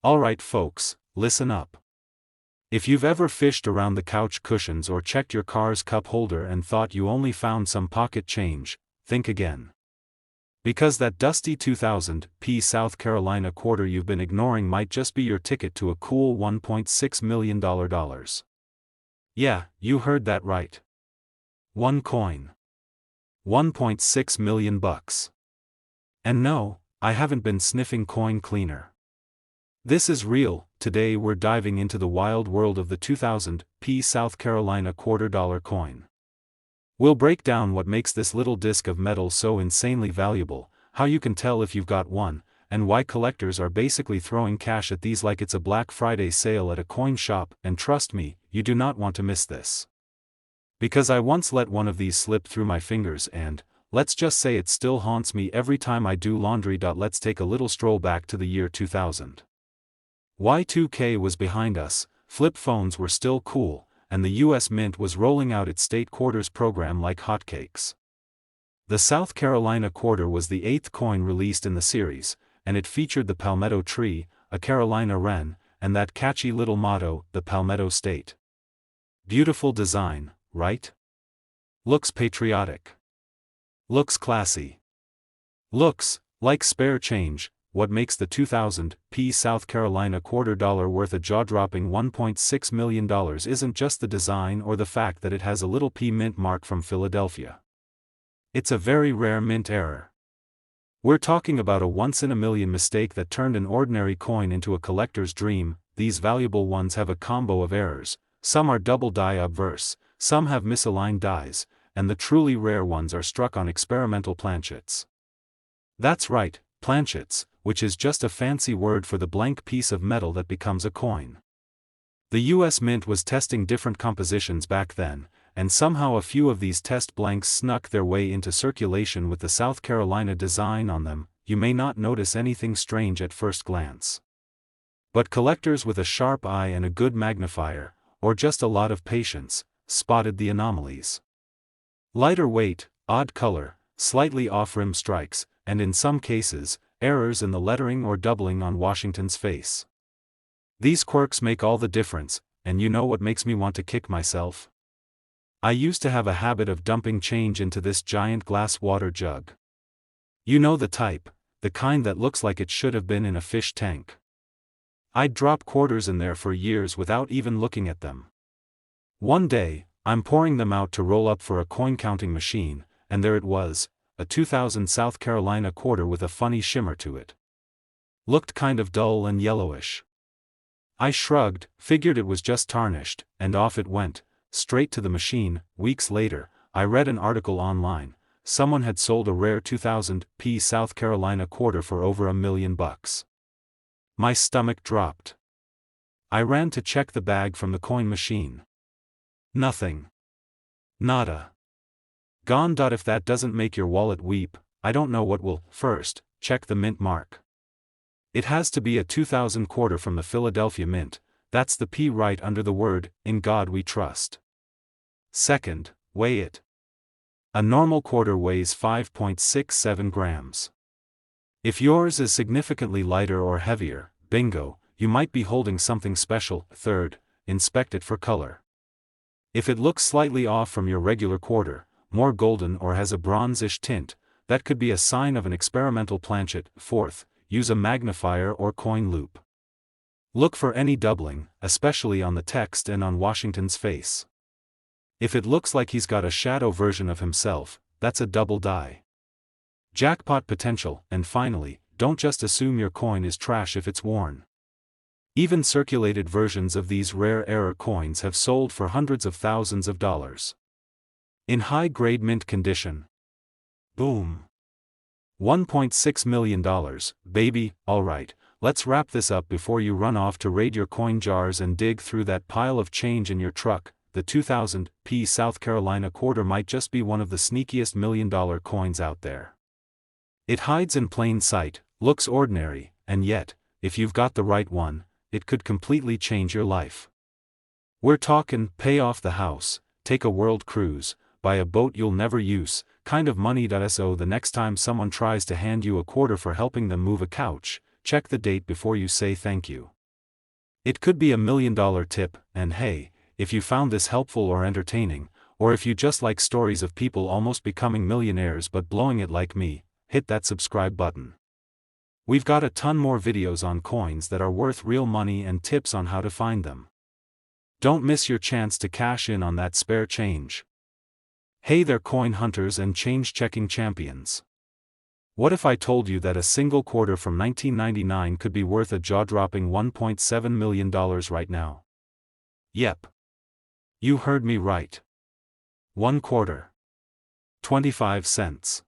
Alright folks, listen up. If you've ever fished around the couch cushions or checked your car's cup holder and thought you only found some pocket change, think again. Because that dusty 2000 P South Carolina quarter you've been ignoring might just be your ticket to a cool $1.6 million. Yeah, you heard that right. One coin. 1.6 million bucks. And no, I haven't been sniffing coin cleaner. This is real. Today we're diving into the wild world of the 2000 P South Carolina $quarter coin. We'll break down what makes this little disc of metal so insanely valuable, how you can tell if you've got one, and why collectors are basically throwing cash at these like it's a Black Friday sale at a coin shop. And trust me, you do not want to miss this. Because I once let one of these slip through my fingers and, let's just say it still haunts me every time I do laundry. Let's take a little stroll back to the year 2000. Y2K was behind us, flip phones were still cool, and the US Mint was rolling out its state quarters program like hotcakes. The South Carolina quarter was the 8th coin released in the series, and it featured the palmetto tree, a Carolina wren, and that catchy little motto, the Palmetto State. Beautiful design, right? Looks patriotic. Looks classy. Looks like spare change. What makes the 2000 P South Carolina $quarter worth a jaw-dropping $1.6 million isn't just the design or the fact that it has a little P mint mark from Philadelphia. It's a very rare mint error. We're talking about a once-in-a-million mistake that turned an ordinary coin into a collector's dream. These valuable ones have a combo of errors. Some are double die obverse, some have misaligned dies, and the truly rare ones are struck on experimental planchets. That's right, planchets, which is just a fancy word for the blank piece of metal that becomes a coin. The US Mint was testing different compositions back then, and somehow a few of these test blanks snuck their way into circulation with the South Carolina design on them. You may not notice anything strange at first glance. But collectors with a sharp eye and a good magnifier, or just a lot of patience, spotted the anomalies. Lighter weight, odd color, slightly off-rim strikes, and in some cases, errors in the lettering or doubling on Washington's face. These quirks make all the difference, and you know what makes me want to kick myself? I used to have a habit of dumping change into this giant glass water jug. You know the type, the kind that looks like it should have been in a fish tank. I'd drop quarters in there for years without even looking at them. One day, I'm pouring them out to roll up for a coin-counting machine, and there it was, a 2000 South Carolina quarter with a funny shimmer to it. Looked kind of dull and yellowish. I shrugged, figured it was just tarnished, and off it went, straight to the machine. Weeks later, I read an article online. Someone had sold a rare 2000 P South Carolina quarter for over $1 million. My stomach dropped. I ran to check the bag from the coin machine. Nothing. Nada. Gone. If that doesn't make your wallet weep, I don't know what will. First, check the mint mark. It has to be a 2000 quarter from the Philadelphia Mint. That's the P right under the word, "In God We Trust." Second, weigh it. A normal quarter weighs 5.67 grams. If yours is significantly lighter or heavier, bingo, you might be holding something special. Third, inspect it for color. If it looks slightly off from your regular quarter, more golden or has a bronzish tint, that could be a sign of an experimental planchet. Fourth, use a magnifier or coin loop. Look for any doubling, especially on the text and on Washington's face. If it looks like he's got a shadow version of himself, that's a double die. Jackpot potential. And finally, don't just assume your coin is trash if it's worn. Even circulated versions of these rare error coins have sold for hundreds of thousands of dollars. In high-grade mint condition. Boom. $1.6 million, baby. Alright, let's wrap this up before you run off to raid your coin jars and dig through that pile of change in your truck. The 2000 P South Carolina quarter might just be one of the sneakiest million-dollar coins out there. It hides in plain sight, looks ordinary, and yet, if you've got the right one, it could completely change your life. We're talking pay off the house, take a world cruise, buy a boat you'll never use, kind of money. So the next time someone tries to hand you a quarter for helping them move a couch, check the date before you say thank you. It could be $1 million tip, and hey, if you found this helpful or entertaining, or if you just like stories of people almost becoming millionaires but blowing it like me, hit that subscribe button. We've got a ton more videos on coins that are worth real money and tips on how to find them. Don't miss your chance to cash in on that spare change. Hey there, coin hunters and change checking champions. What if I told you that a single quarter from 1999 could be worth a jaw-dropping $1.7 million right now? Yep. You heard me right. 1 quarter. 25 cents.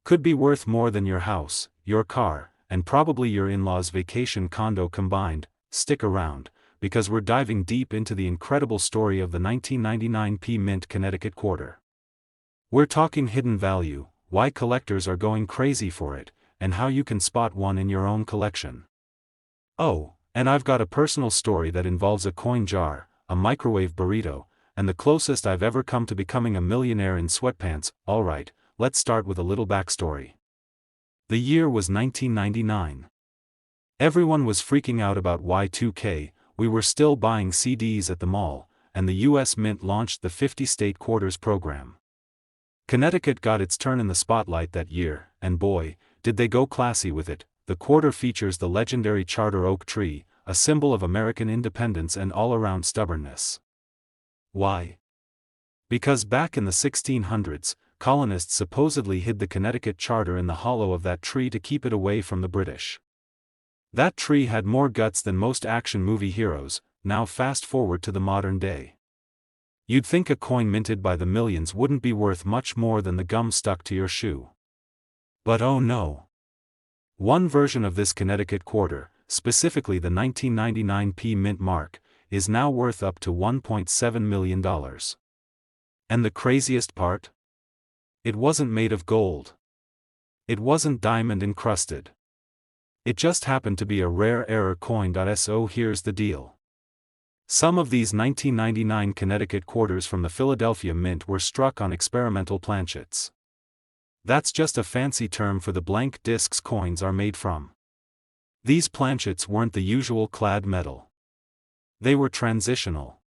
Could be worth more than your house, your car, and probably your in-laws' vacation condo combined. Stick around, because we're diving deep into the incredible story of the 1999 P Mint Connecticut quarter. We're talking hidden value, why collectors are going crazy for it, and how you can spot one in your own collection. Oh, and I've got a personal story that involves a coin jar, a microwave burrito, and the closest I've ever come to becoming a millionaire in sweatpants. Alright, let's start with a little backstory. The year was 1999. Everyone was freaking out about Y2K, we were still buying CDs at the mall, and the US Mint launched the 50-state quarters program. Connecticut got its turn in the spotlight that year, and boy, did they go classy with it. The quarter features the legendary charter oak tree, a symbol of American independence and all-around stubbornness. Why? Because back in the 1600s, colonists supposedly hid the Connecticut charter in the hollow of that tree to keep it away from the British. That tree had more guts than most action movie heroes. Now fast forward to the modern day. You'd think a coin minted by the millions wouldn't be worth much more than the gum stuck to your shoe. But oh no. One version of this Connecticut quarter, specifically the 1999 P Mint mark, is now worth up to $1.7 million. And the craziest part? It wasn't made of gold. It wasn't diamond encrusted. It just happened to be a rare error coin. So here's the deal. Some of these 1999 Connecticut quarters from the Philadelphia Mint were struck on experimental planchets. That's just a fancy term for the blank discs coins are made from. These planchets weren't the usual clad metal. They were transitional.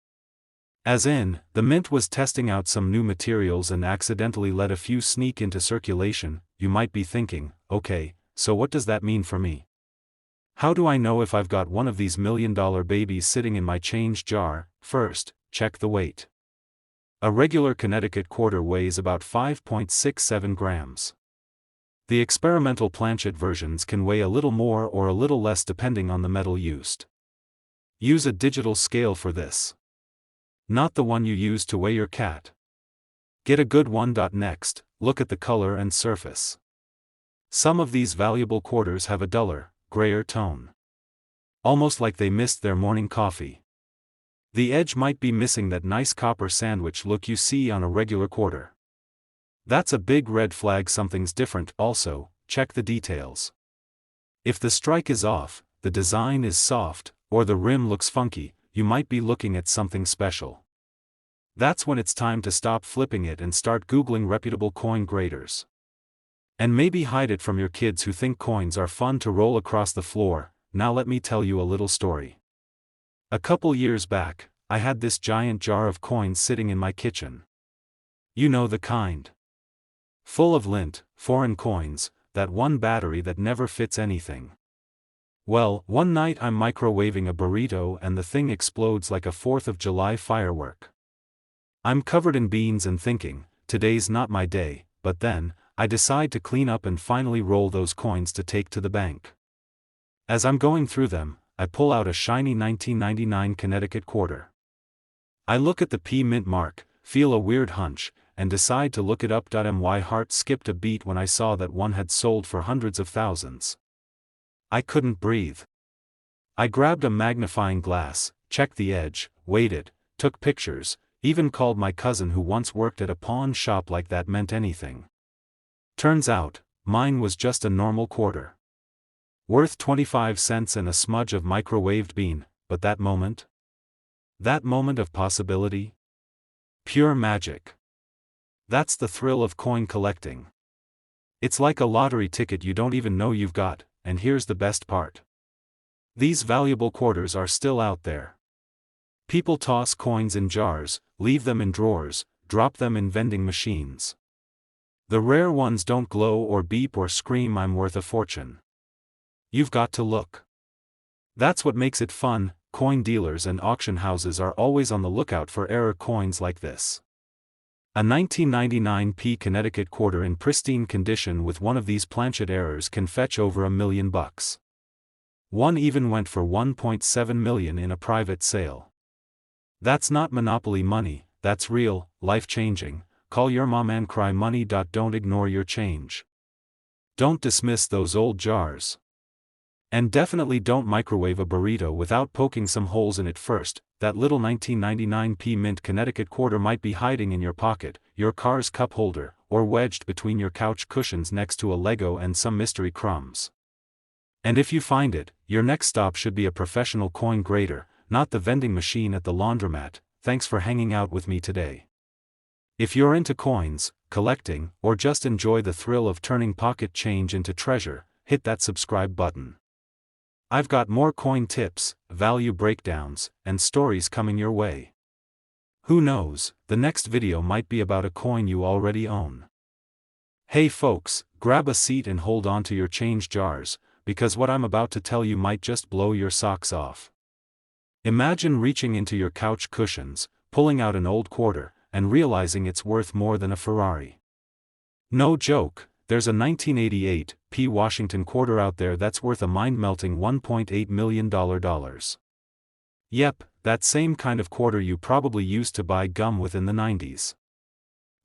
As in, the Mint was testing out some new materials and accidentally let a few sneak into circulation. You might be thinking, okay, so what does that mean for me? How do I know if I've got one of these $1 million babies sitting in my change jar? First, check the weight. A regular Connecticut quarter weighs about 5.67 grams. The experimental planchet versions can weigh a little more or a little less depending on the metal used. Use a digital scale for this. Not the one you use to weigh your cat. Get a good one. Next, look at the color and surface. Some of these valuable quarters have a duller, grayer tone. Almost like they missed their morning coffee. The edge might be missing that nice copper sandwich look you see on a regular quarter. That's a big red flag, something's different. Also, check the details. If the strike is off, the design is soft, or the rim looks funky, you might be looking at something special. That's when it's time to stop flipping it and start Googling reputable coin graders. And maybe hide it from your kids who think coins are fun to roll across the floor. Now let me tell you a little story. A couple years back, I had this giant jar of coins sitting in my kitchen. You know the kind. Full of lint, foreign coins, that one battery that never fits anything. Well, one night I'm microwaving a burrito and the thing explodes like a 4th of July firework. I'm covered in beans and thinking, today's not my day, but then, I decide to clean up and finally roll those coins to take to the bank. As I'm going through them, I pull out a shiny 1999 Connecticut quarter. I look at the P Mint mark, feel a weird hunch, and decide to look it up. My heart skipped a beat when I saw that one had sold for hundreds of thousands. I couldn't breathe. I grabbed a magnifying glass, checked the edge, weighed it, took pictures, even called my cousin who once worked at a pawn shop like that meant anything. Turns out, mine was just a normal quarter. Worth 25 cents and a smudge of microwaved bean, but that moment? That moment of possibility? Pure magic. That's the thrill of coin collecting. It's like a lottery ticket you don't even know you've got, and here's the best part. These valuable quarters are still out there. People toss coins in jars, leave them in drawers, drop them in vending machines. The rare ones don't glow or beep or scream "I'm worth a fortune." You've got to look. That's what makes it fun. Coin dealers and auction houses are always on the lookout for error coins like this. A 1999 P Connecticut quarter in pristine condition with one of these planchet errors can fetch over $1 million. One even went for $1.7 million in a private sale. That's not monopoly money, that's real, life-changing. Call your mom and cry money. Don't ignore your change. Don't dismiss those old jars. And definitely don't microwave a burrito without poking some holes in it first. That little 1999 P Mint Connecticut quarter might be hiding in your pocket, your car's cup holder, or wedged between your couch cushions next to a Lego and some mystery crumbs. And if you find it, your next stop should be a professional coin grader, not the vending machine at the laundromat. Thanks for hanging out with me today. If you're into coins, collecting, or just enjoy the thrill of turning pocket change into treasure, hit that subscribe button. I've got more coin tips, value breakdowns, and stories coming your way. Who knows, the next video might be about a coin you already own. Hey folks, grab a seat and hold on to your change jars, because what I'm about to tell you might just blow your socks off. Imagine reaching into your couch cushions, pulling out an old quarter, and realizing it's worth more than a Ferrari. No joke. There's a 1988 P Washington quarter out there that's worth a mind-melting $1.8 million. Yep, that same kind of quarter you probably used to buy gum with in the 90s.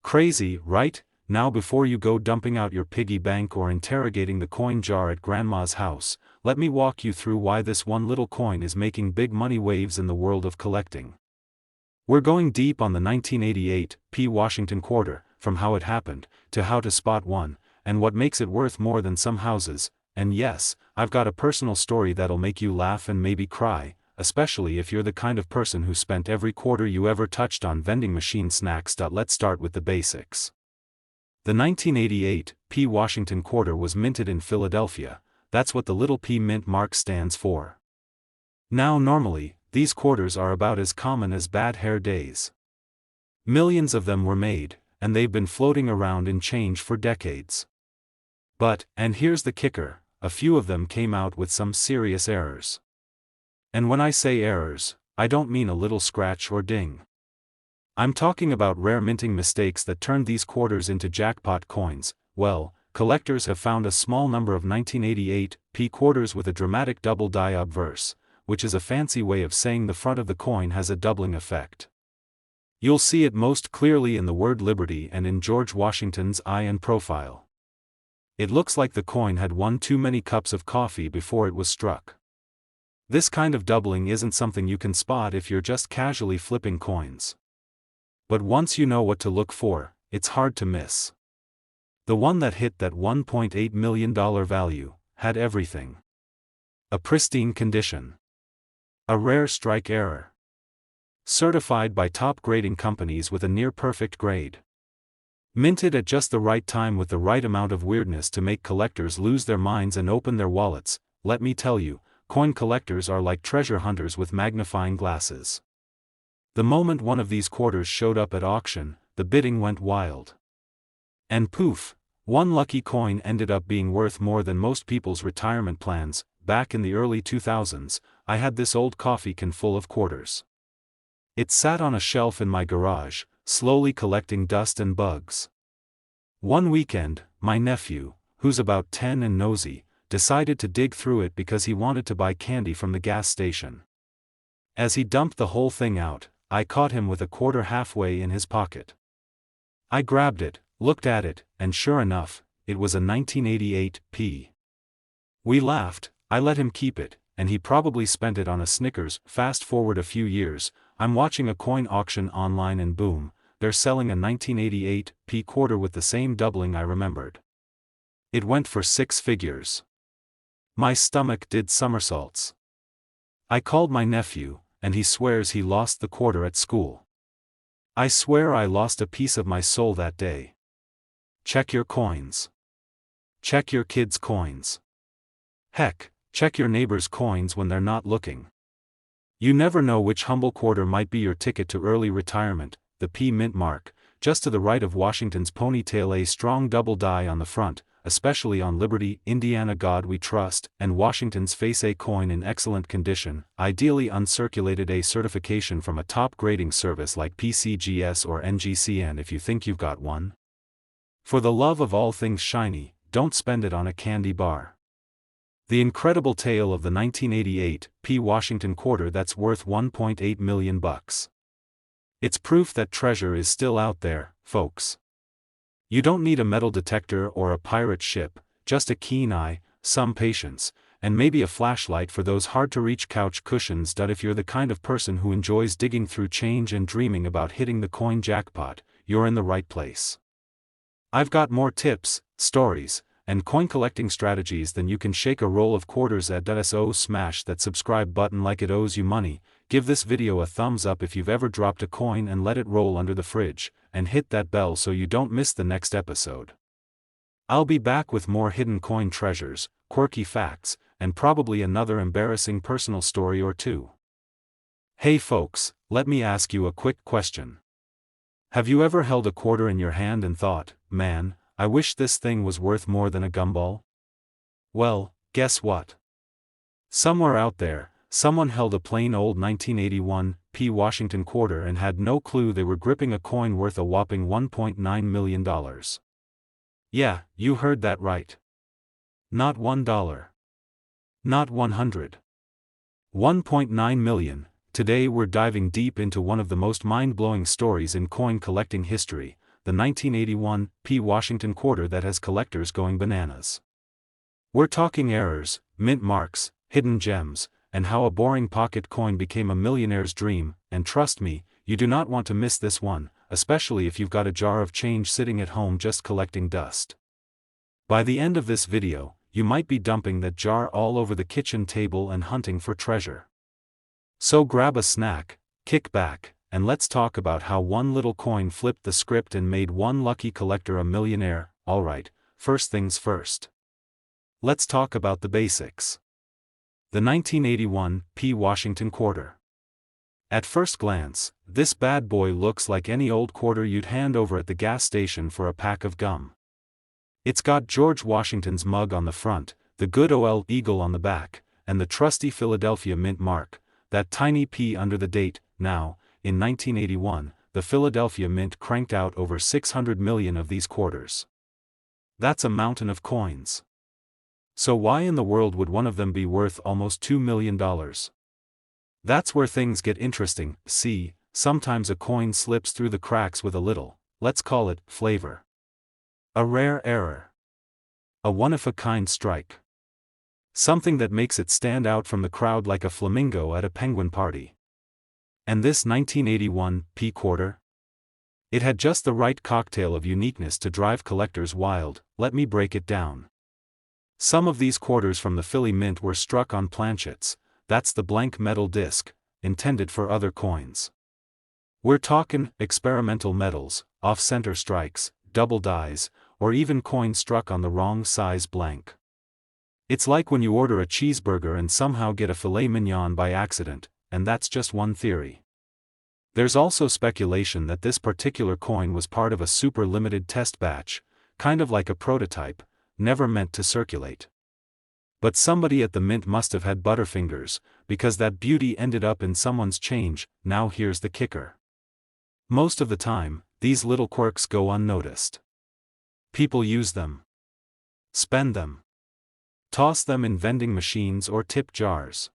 Crazy, right? Now before you go dumping out your piggy bank or interrogating the coin jar at grandma's house, let me walk you through why this one little coin is making big money waves in the world of collecting. We're going deep on the 1988 P Washington quarter, from how it happened, to how to spot one, and what makes it worth more than some houses. And yes, I've got a personal story that'll make you laugh and maybe cry, especially if you're the kind of person who spent every quarter you ever touched on vending machine snacks. Let's start with the basics. The 1988 P Washington quarter was minted in Philadelphia. That's what the little P mint mark stands for. Now normally, these quarters are about as common as bad hair days. Millions of them were made, and they've been floating around in change for decades. But, and here's the kicker, a few of them came out with some serious errors. And when I say errors, I don't mean a little scratch or ding. I'm talking about rare minting mistakes that turned these quarters into jackpot coins. Well, collectors have found a small number of 1988 P quarters with a dramatic double die obverse, which is a fancy way of saying the front of the coin has a doubling effect. You'll see it most clearly in the word Liberty and in George Washington's eye and profile. It looks like the coin had one too many cups of coffee before it was struck. This kind of doubling isn't something you can spot if you're just casually flipping coins. But once you know what to look for, it's hard to miss. The one that hit that $1.8 million value had everything. A pristine condition. A rare strike error. Certified by top grading companies with a near-perfect grade. Minted at just the right time with the right amount of weirdness to make collectors lose their minds and open their wallets. Let me tell you, coin collectors are like treasure hunters with magnifying glasses. The moment one of these quarters showed up at auction, the bidding went wild. And poof, one lucky coin ended up being worth more than most people's retirement plans. Back in the early 2000s, I had this old coffee can full of quarters. It sat on a shelf in my garage, slowly collecting dust and bugs. One weekend, my nephew, who's about 10 and nosy, decided to dig through it because he wanted to buy candy from the gas station. As he dumped the whole thing out, I caught him with a quarter halfway in his pocket. I grabbed it, looked at it, and sure enough, it was a 1988 P. We laughed. I let him keep it, and he probably spent it on a Snickers. Fast forward a few years, I'm watching a coin auction online and boom, they're selling a 1988 P quarter with the same doubling I remembered. It went for 6 figures. My stomach did somersaults. I called my nephew, and he swears he lost the quarter at school. I swear I lost a piece of my soul that day. Check your coins. Check your kids' coins. Heck, Check your neighbor's coins when they're not looking. You never know which humble quarter might be your ticket to early retirement. The P mint mark, just to the right of Washington's ponytail, a strong double die on the front, especially on Liberty, Indiana God We Trust, and Washington's face, a coin in excellent condition, ideally uncirculated, a certification from a top grading service like PCGS or NGCN if you think you've got one. For the love of all things shiny, don't spend it on a candy bar. The incredible tale of the 1988 P Washington quarter that's worth $1.8 million. It's proof that treasure is still out there, folks. You don't need a metal detector or a pirate ship, just a keen eye, some patience, and maybe a flashlight for those hard-to-reach couch cushions. If you're the kind of person who enjoys digging through change and dreaming about hitting the coin jackpot, you're in the right place. I've got more tips, stories, and coin collecting strategies than you can shake a roll of quarters at. So smash that subscribe button like it owes you money, give this video a thumbs up if you've ever dropped a coin and let it roll under the fridge, and hit that bell so you don't miss the next episode. I'll be back with more hidden coin treasures, quirky facts, and probably another embarrassing personal story or two. Hey folks, let me ask you a quick question. Have you ever held a quarter in your hand and thought, man, I wish this thing was worth more than a gumball? Well, guess what? Somewhere out there, someone held a plain old 1981 P Washington quarter and had no clue they were gripping a coin worth a whopping $1.9 million. Yeah, you heard that right. Not $1. Not 100. $1.9 million. Today we're diving deep into one of the most mind-blowing stories in coin collecting history, the 1981 P Washington quarter that has collectors going bananas. We're talking errors, mint marks, hidden gems, and how a boring pocket coin became a millionaire's dream. And trust me, you do not want to miss this one, especially if you've got a jar of change sitting at home just collecting dust. By the end of this video, you might be dumping that jar all over the kitchen table and hunting for treasure. So grab a snack, kick back, and let's talk about how one little coin flipped the script and made one lucky collector a millionaire. Alright, first things first. Let's talk about the basics. The 1981 P Washington quarter. At first glance, this bad boy looks like any old quarter you'd hand over at the gas station for a pack of gum. It's got George Washington's mug on the front, the good old eagle on the back, and the trusty Philadelphia mint mark, that tiny P under the date. Now, in 1981, the Philadelphia Mint cranked out over 600 million of these quarters. That's a mountain of coins. So why in the world would one of them be worth almost $2 million? That's where things get interesting. See, sometimes a coin slips through the cracks with a little, let's call it, flavor. A rare error. A one-of-a-kind strike. Something that makes it stand out from the crowd like a flamingo at a penguin party. And this 1981 P quarter? It had just the right cocktail of uniqueness to drive collectors wild. Let me break it down. Some of these quarters from the Philly Mint were struck on planchets, that's the blank metal disc, intended for other coins. We're talking experimental metals, off-center strikes, double dies, or even coins struck on the wrong size blank. It's like when you order a cheeseburger and somehow get a filet mignon by accident, and that's just one theory. There's also speculation that this particular coin was part of a super limited test batch, kind of like a prototype, never meant to circulate. But somebody at the mint must have had butterfingers, because that beauty ended up in someone's change. Now here's the kicker. Most of the time, these little quirks go unnoticed. People use them, spend them, toss them in vending machines or tip jars.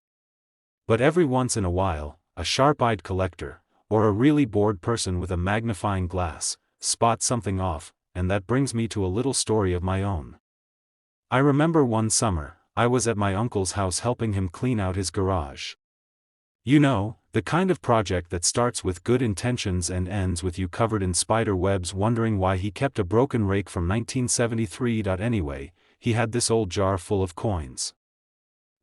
But every once in a while, a sharp-eyed collector, or a really bored person with a magnifying glass, spots something off, and that brings me to a little story of my own. I remember one summer, I was at my uncle's house helping him clean out his garage. You know, the kind of project that starts with good intentions and ends with you covered in spider webs wondering why he kept a broken rake from 1973. Anyway, he had this old jar full of coins.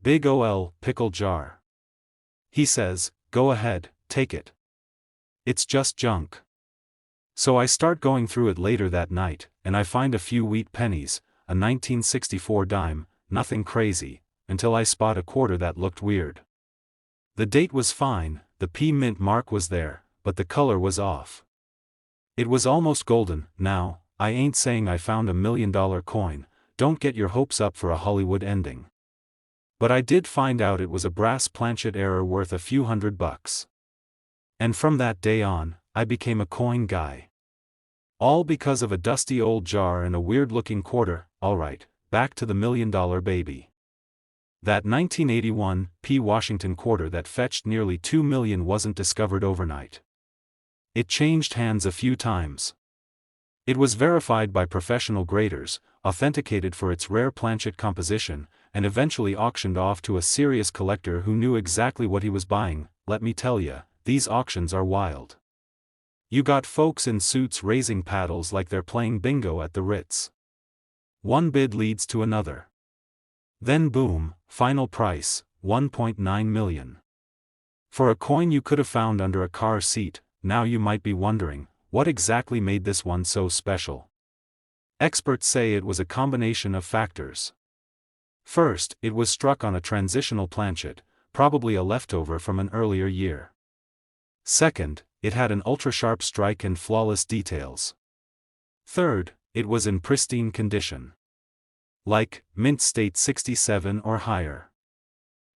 Big ol' pickle jar. He says, "Go ahead, take it. It's just junk." So I start going through it later that night, and I find a few wheat pennies, a 1964 dime, nothing crazy, until I spot a quarter that looked weird. The date was fine, the P mint mark was there, but the color was off. It was almost golden. Now, I ain't saying I found $1 million coin, don't get your hopes up for a Hollywood ending. But I did find out it was a brass planchet error worth a few $100. And from that day on, I became a coin guy. All because of a dusty old jar and a weird-looking quarter. Alright, back to the $1 million baby. That 1981 P Washington quarter that fetched nearly $2 million wasn't discovered overnight. It changed hands a few times. It was verified by professional graders, authenticated for its rare planchet composition, and eventually auctioned off to a serious collector who knew exactly what he was buying. Let me tell ya, these auctions are wild. You got folks in suits raising paddles like they're playing bingo at the Ritz. One bid leads to another. Then boom, final price, $1.9 million. For a coin you could have found under a car seat. Now you might be wondering, what exactly made this one so special? Experts say it was a combination of factors. First, it was struck on a transitional planchet, probably a leftover from an earlier year. Second, it had an ultra-sharp strike and flawless details. Third, it was in pristine condition. Like, mint state 67 or higher.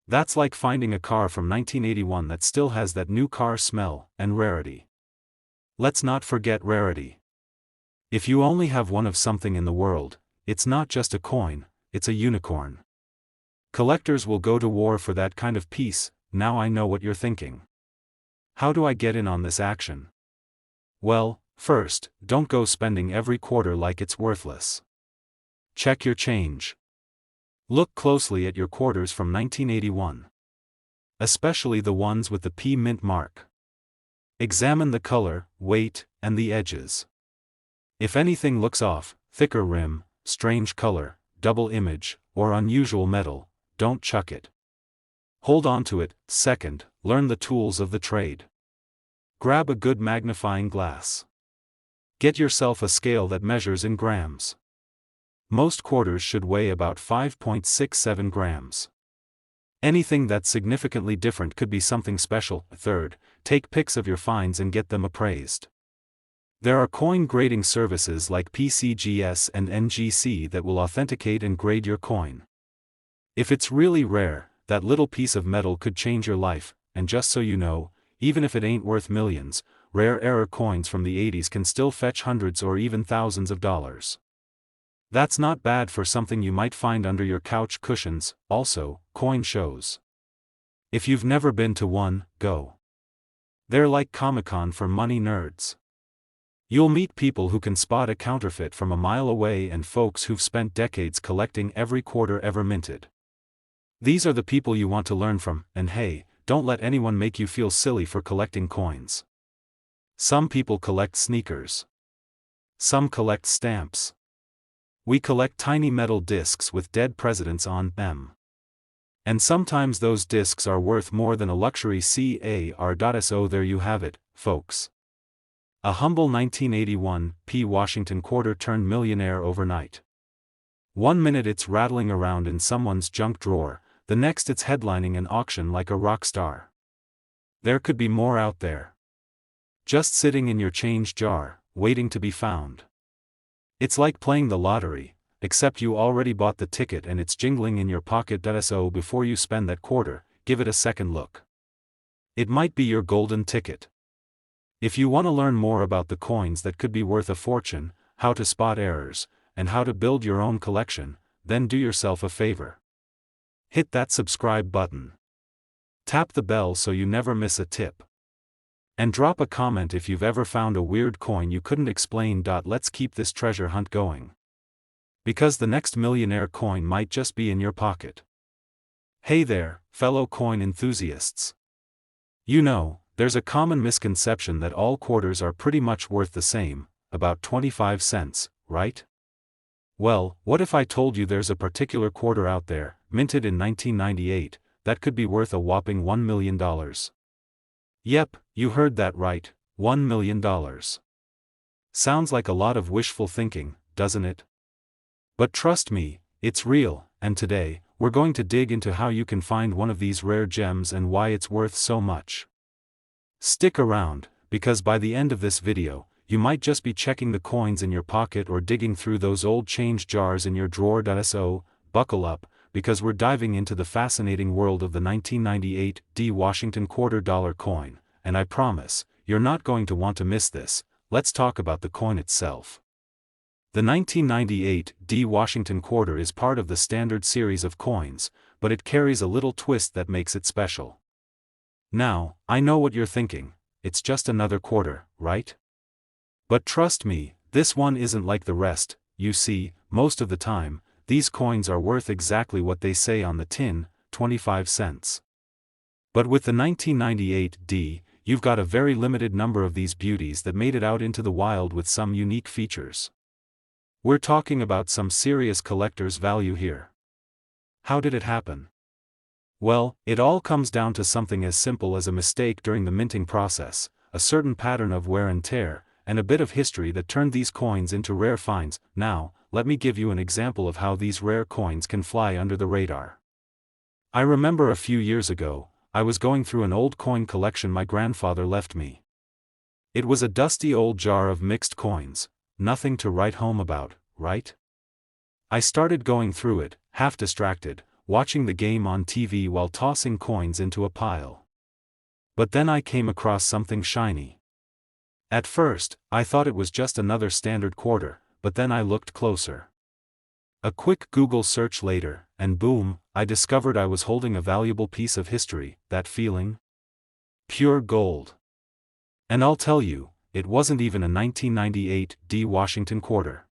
That's like finding a car from 1981 that still has that new car smell and rarity. Let's not forget rarity. If you only have one of something in the world, it's not just a coin, it's a unicorn. Collectors will go to war for that kind of piece. Now I know what you're thinking. How do I get in on this action? Well, first, don't go spending every quarter like it's worthless. Check your change. Look closely at your quarters from 1981. Especially the ones with the P mint mark. Examine the color, weight, and the edges. If anything looks off, thicker rim, strange color, double image, or unusual metal, don't chuck it. Hold on to it. Second, learn the tools of the trade. Grab a good magnifying glass. Get yourself a scale that measures in grams. Most quarters should weigh about 5.67 grams. Anything that's significantly different could be something special. Third, take pics of your finds and get them appraised. There are coin grading services like PCGS and NGC that will authenticate and grade your coin. If it's really rare, that little piece of metal could change your life. And just so you know, even if it ain't worth millions, rare error coins from the 80s can still fetch hundreds or even thousands of dollars. That's not bad for something you might find under your couch cushions. Also, coin shows. If you've never been to one, go. They're like Comic-Con for money nerds. You'll meet people who can spot a counterfeit from a mile away and folks who've spent decades collecting every quarter ever minted. These are the people you want to learn from, and hey, don't let anyone make you feel silly for collecting coins. Some people collect sneakers. Some collect stamps. We collect tiny metal discs with dead presidents on them. And sometimes those discs are worth more than a luxury car. So there you have it, folks. A humble 1981 P Washington quarter turned millionaire overnight. One minute it's rattling around in someone's junk drawer, the next it's headlining an auction like a rock star. There could be more out there. Just sitting in your change jar, waiting to be found. It's like playing the lottery, except you already bought the ticket and it's jingling in your pocket. So before you spend that quarter, give it a second look. It might be your golden ticket. If you want to learn more about the coins that could be worth a fortune, how to spot errors, and how to build your own collection, then do yourself a favor. Hit that subscribe button. Tap the bell so you never miss a tip. And drop a comment if you've ever found a weird coin you couldn't explain. Let's keep this treasure hunt going. Because the next millionaire coin might just be in your pocket. Hey there, fellow coin enthusiasts. You know, there's a common misconception that all quarters are pretty much worth the same, about 25 cents, right? Well, what if I told you there's a particular quarter out there, minted in 1998, that could be worth a whopping $1 million? Yep, you heard that right, $1 million. Sounds like a lot of wishful thinking, doesn't it? But trust me, it's real, and today, we're going to dig into how you can find one of these rare gems and why it's worth so much. Stick around, because by the end of this video, you might just be checking the coins in your pocket or digging through those old change jars in your drawer. So, buckle up, because we're diving into the fascinating world of the 1998 D Washington $quarter coin, and I promise, you're not going to want to miss this. Let's talk about the coin itself. The 1998 D Washington quarter is part of the standard series of coins, but it carries a little twist that makes it special. Now, I know what you're thinking, it's just another quarter, right? But trust me, this one isn't like the rest. You see, most of the time, these coins are worth exactly what they say on the tin, 25 cents. But with the 1998 D, you've got a very limited number of these beauties that made it out into the wild with some unique features. We're talking about some serious collector's value here. How did it happen? Well, it all comes down to something as simple as a mistake during the minting process, a certain pattern of wear and tear, and a bit of history that turned these coins into rare finds. Now, let me give you an example of how these rare coins can fly under the radar. I remember a few years ago, I was going through an old coin collection my grandfather left me. It was a dusty old jar of mixed coins, nothing to write home about, right? I started going through it, half distracted, watching the game on TV while tossing coins into a pile. But then I came across something shiny. At first, I thought it was just another standard quarter, but then I looked closer. A quick Google search later, and boom, I discovered I was holding a valuable piece of history. That feeling? Pure gold. And I'll tell you, it wasn't even a 1998 D Washington quarter.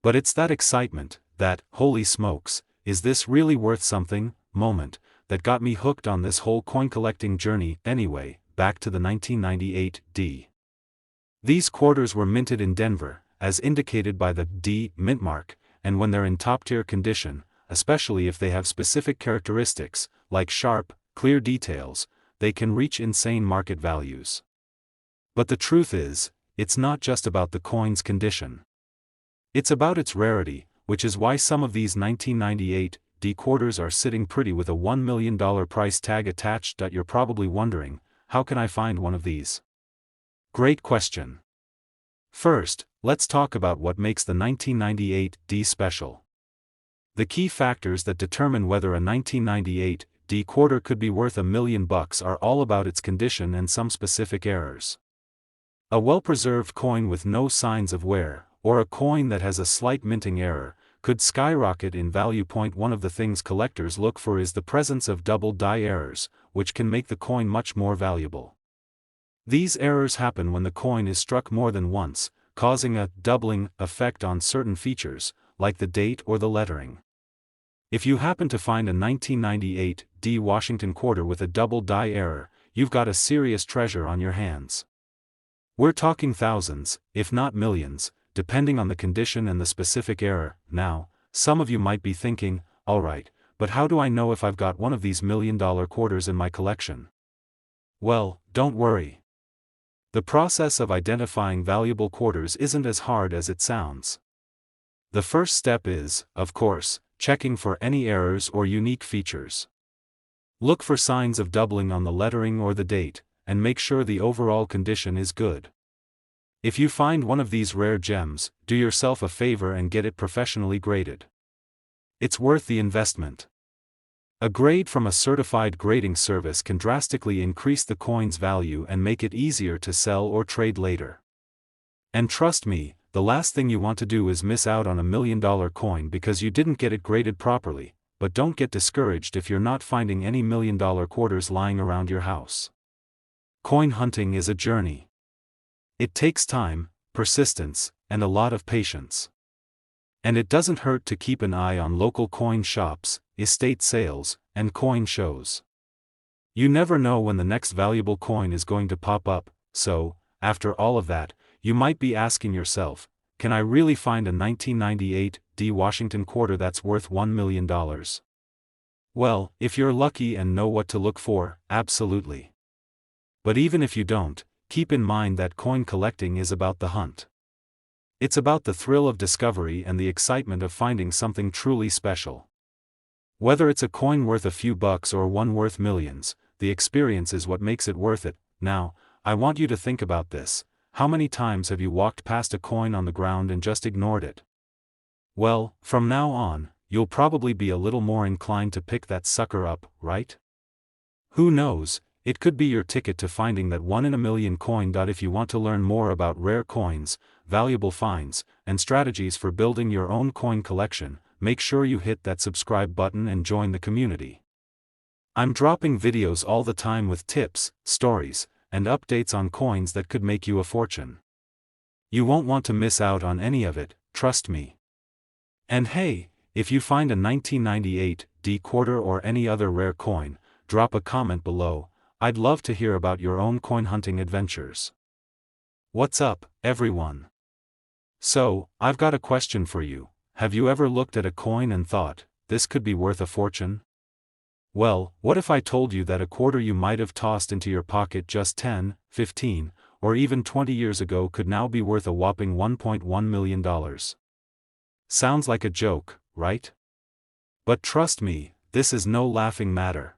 But it's that excitement, that, holy smokes, is this really worth something, moment, that got me hooked on this whole coin collecting journey. Anyway, back to the 1998 D. These quarters were minted in Denver, as indicated by the D mint mark, and when they're in top-tier condition, especially if they have specific characteristics, like sharp, clear details, they can reach insane market values. But the truth is, it's not just about the coin's condition. It's about its rarity, which is why some of these 1998 D quarters are sitting pretty with a $1 million price tag attached. You're probably wondering, how can I find one of these? Great question. First, let's talk about what makes the 1998 D special. The key factors that determine whether a 1998 D quarter could be worth $1 million are all about its condition and some specific errors. A well-preserved coin with no signs of wear, or a coin that has a slight minting error, could skyrocket in value. One of the things collectors look for is the presence of double die errors, which can make the coin much more valuable. These errors happen when the coin is struck more than once, causing a doubling effect on certain features, like the date or the lettering. If you happen to find a 1998 D Washington quarter with a double die error, you've got a serious treasure on your hands. We're talking thousands, if not millions, depending on the condition and the specific error. Now, some of you might be thinking, alright, but how do I know if I've got one of these $1 million quarters in my collection? Well, don't worry. The process of identifying valuable quarters isn't as hard as it sounds. The first step is, of course, checking for any errors or unique features. Look for signs of doubling on the lettering or the date, and make sure the overall condition is good. If you find one of these rare gems, do yourself a favor and get it professionally graded. It's worth the investment. A grade from a certified grading service can drastically increase the coin's value and make it easier to sell or trade later. And trust me, the last thing you want to do is miss out on $1 million coin because you didn't get it graded properly. But don't get discouraged if you're not finding any $1 million quarters lying around your house. Coin hunting is a journey. It takes time, persistence, and a lot of patience. And it doesn't hurt to keep an eye on local coin shops, estate sales, and coin shows. You never know when the next valuable coin is going to pop up, so, after all of that, you might be asking yourself, can I really find a 1998 D Washington quarter that's worth $1 million? Well, if you're lucky and know what to look for, absolutely. But even if you don't, keep in mind that coin collecting is about the hunt. It's about the thrill of discovery and the excitement of finding something truly special. Whether it's a coin worth a few bucks or one worth millions, the experience is what makes it worth it. Now, I want you to think about this. How many times have you walked past a coin on the ground and just ignored it? Well, from now on, you'll probably be a little more inclined to pick that sucker up, right? Who knows, it could be your ticket to finding that one in a million coin. If you want to learn more about rare coins, valuable finds, and strategies for building your own coin collection, make sure you hit that subscribe button and join the community. I'm dropping videos all the time with tips, stories, and updates on coins that could make you a fortune. You won't want to miss out on any of it, trust me. And hey, if you find a 1998 D quarter or any other rare coin, drop a comment below. I'd love to hear about your own coin hunting adventures. What's up, everyone? So, I've got a question for you. Have you ever looked at a coin and thought, this could be worth a fortune? Well, what if I told you that a quarter you might have tossed into your pocket just 10, 15, or even 20 years ago could now be worth a whopping $1.1 million? Sounds like a joke, right? But trust me, this is no laughing matter.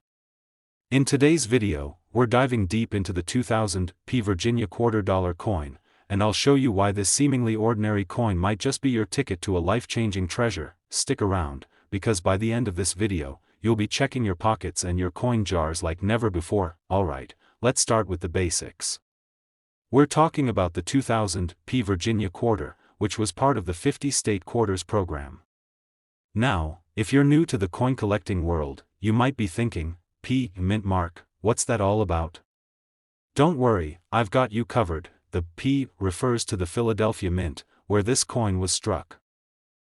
In today's video, we're diving deep into the 2000 P Virginia $quarter coin, and I'll show you why this seemingly ordinary coin might just be your ticket to a life-changing treasure. Stick around, because by the end of this video, you'll be checking your pockets and your coin jars like never before. Alright, let's start with the basics. We're talking about the 2000 P Virginia quarter, which was part of the 50-state quarters program. Now, if you're new to the coin collecting world, you might be thinking, P, mint mark, what's that all about? Don't worry, I've got you covered. The P refers to the Philadelphia Mint, where this coin was struck.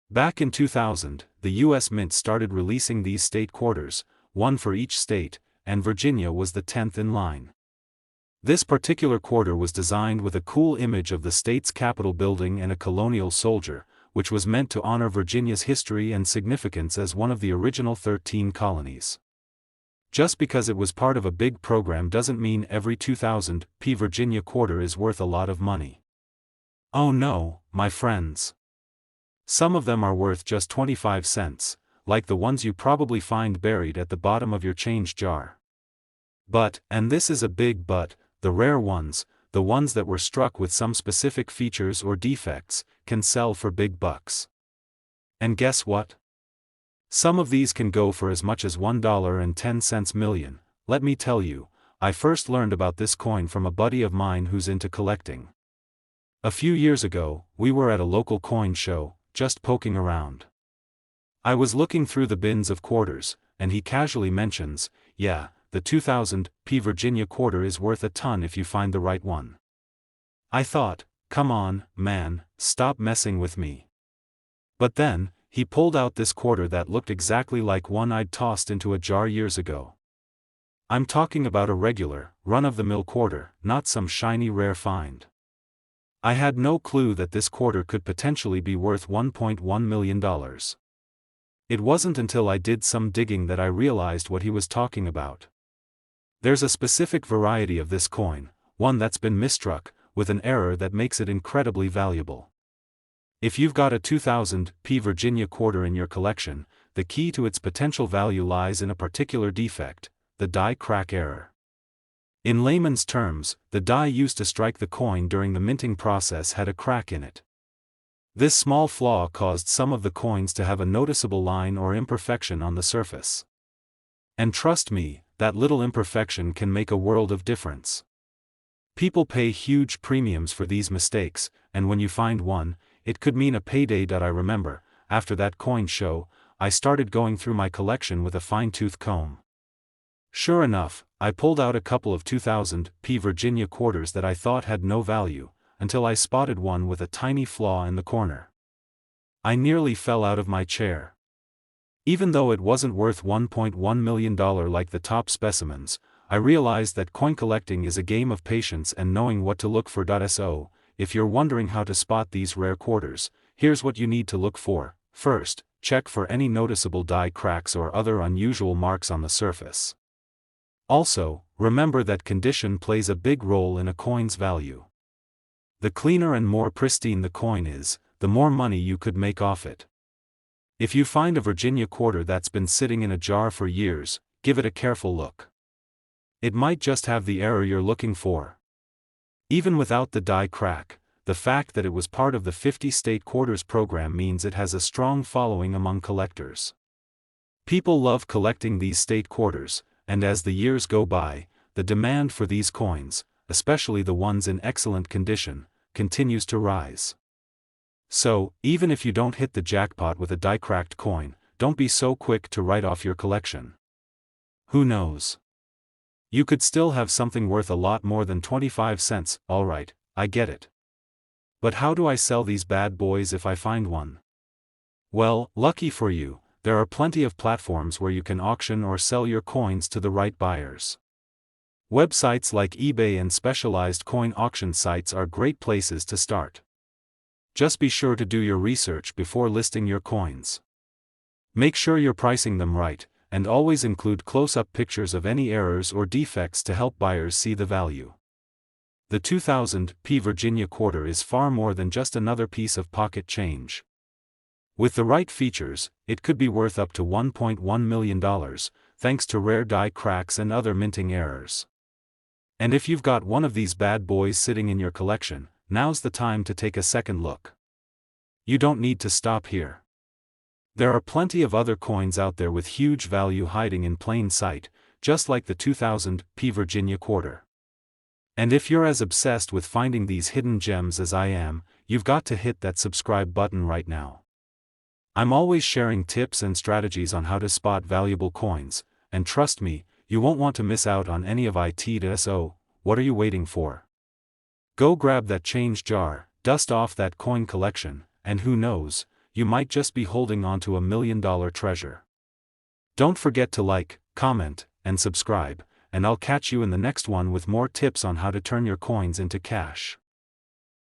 Back in 2000, the U.S. Mint started releasing these state quarters, one for each state, and Virginia was the 10th in line. This particular quarter was designed with a cool image of the state's Capitol building and a colonial soldier, which was meant to honor Virginia's history and significance as one of the original 13 colonies. Just because it was part of a big program doesn't mean every 2000 P Virginia quarter is worth a lot of money. Oh no, my friends. Some of them are worth just 25 cents, like the ones you probably find buried at the bottom of your change jar. But, and this is a big but, the rare ones, the ones that were struck with some specific features or defects, can sell for big bucks. And guess what? Some of these can go for as much as $1.10 million. Let me tell you, I first learned about this coin from a buddy of mine who's into collecting. A few years ago, we were at a local coin show, just poking around. I was looking through the bins of quarters, and he casually mentions, yeah, the 2000 P Virginia quarter is worth a ton if you find the right one. I thought, come on, man, stop messing with me. But then, he pulled out this quarter that looked exactly like one I'd tossed into a jar years ago. I'm talking about a regular, run-of-the-mill quarter, not some shiny rare find. I had no clue that this quarter could potentially be worth $1.1 million. It wasn't until I did some digging that I realized what he was talking about. There's a specific variety of this coin, one that's been misstruck, with an error that makes it incredibly valuable. If you've got a 2000 P Virginia quarter in your collection, the key to its potential value lies in a particular defect, the die crack error. In layman's terms, the die used to strike the coin during the minting process had a crack in it. This small flaw caused some of the coins to have a noticeable line or imperfection on the surface. And trust me, that little imperfection can make a world of difference. People pay huge premiums for these mistakes, and when you find one, it could mean a payday. I remember, after that coin show, I started going through my collection with a fine-tooth comb. Sure enough, I pulled out a couple of 2000 P Virginia quarters that I thought had no value, until I spotted one with a tiny flaw in the corner. I nearly fell out of my chair. Even though it wasn't worth $1.1 million like the top specimens, I realized that coin collecting is a game of patience and knowing what to look for. So, if you're wondering how to spot these rare quarters, here's what you need to look for. First, check for any noticeable die cracks or other unusual marks on the surface. Also, remember that condition plays a big role in a coin's value. The cleaner and more pristine the coin is, the more money you could make off it. If you find a Virginia quarter that's been sitting in a jar for years, give it a careful look. It might just have the error you're looking for. Even without the die crack, the fact that it was part of the 50-state quarters program means it has a strong following among collectors. People love collecting these state quarters, and as the years go by, the demand for these coins, especially the ones in excellent condition, continues to rise. So, even if you don't hit the jackpot with a die-cracked coin, don't be so quick to write off your collection. Who knows? You could still have something worth a lot more than 25 cents, alright, I get it. But how do I sell these bad boys if I find one? Well, lucky for you, there are plenty of platforms where you can auction or sell your coins to the right buyers. Websites like eBay and specialized coin auction sites are great places to start. Just be sure to do your research before listing your coins. Make sure you're pricing them right, and always include close-up pictures of any errors or defects to help buyers see the value. The 2000 P Virginia quarter is far more than just another piece of pocket change. With the right features, it could be worth up to $1.1 million, thanks to rare die cracks and other minting errors. And if you've got one of these bad boys sitting in your collection, now's the time to take a second look. You don't need to stop here. There are plenty of other coins out there with huge value hiding in plain sight, just like the 2000 P Virginia quarter. And if you're as obsessed with finding these hidden gems as I am, you've got to hit that subscribe button right now. I'm always sharing tips and strategies on how to spot valuable coins, and trust me, you won't want to miss out on any of it. So, what are you waiting for? Go grab that change jar, dust off that coin collection, and who knows, you might just be holding on to $1 million treasure. Don't forget to like, comment, and subscribe, and I'll catch you in the next one with more tips on how to turn your coins into cash.